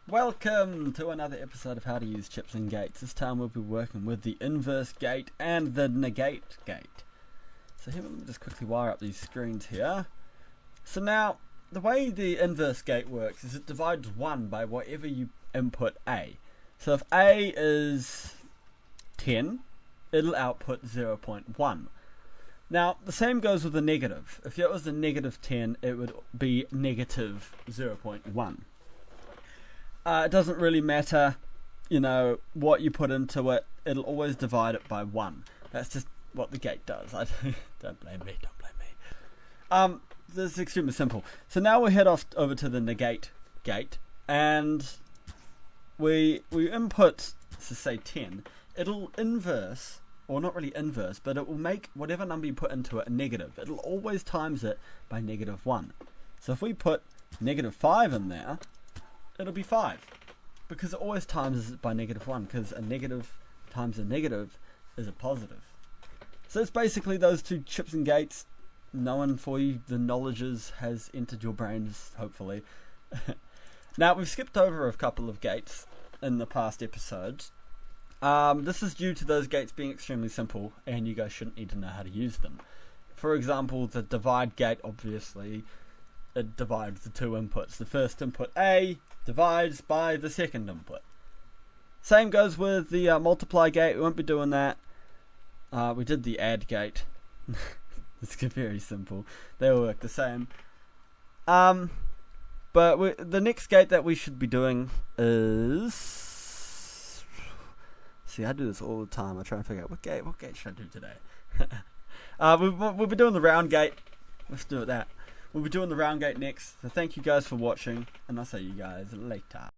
Welcome to another episode of How to Use Chips and Gates. This time we'll be working with the inverse gate and the negate gate. So here, let me just quickly wire up these screens here. So now, the way the inverse gate works is it divides 1 by whatever you input A. So if A is 10, it'll output 0.1. Now, the same goes with the negative. If it was a negative 10, it would be negative 0.1. It doesn't really matter, what you put into it. It'll always divide it by 1. That's just what the gate does. Don't blame me. This is extremely simple. So now we head off over to the negate gate, and we input, so say 10. It'll inverse, or not really inverse, but it will make whatever number you put into it a negative. It'll always times it by -1. So if we put -5 in there, it'll be 5, because it always times it by -1, because a negative times a negative is a positive. So it's basically those two chips and gates. Knowing for you, the knowledge has entered your brains, hopefully. Now, we've skipped over a couple of gates in the past episodes. This is due to those gates being extremely simple, and you guys shouldn't need to know how to use them. For example, the divide gate, obviously, it divides the two inputs. The first input A divides by the second input. Same goes with the multiply gate. We won't be doing that. We did the add gate. It's very simple. They all work the same. But the next gate that we should be doing is... See, I do this all the time. I try and figure out what gate should I do today. We'll be doing the round gate. Let's do it that. We'll be doing the round gate next. So thank you guys for watching, and I'll see you guys later.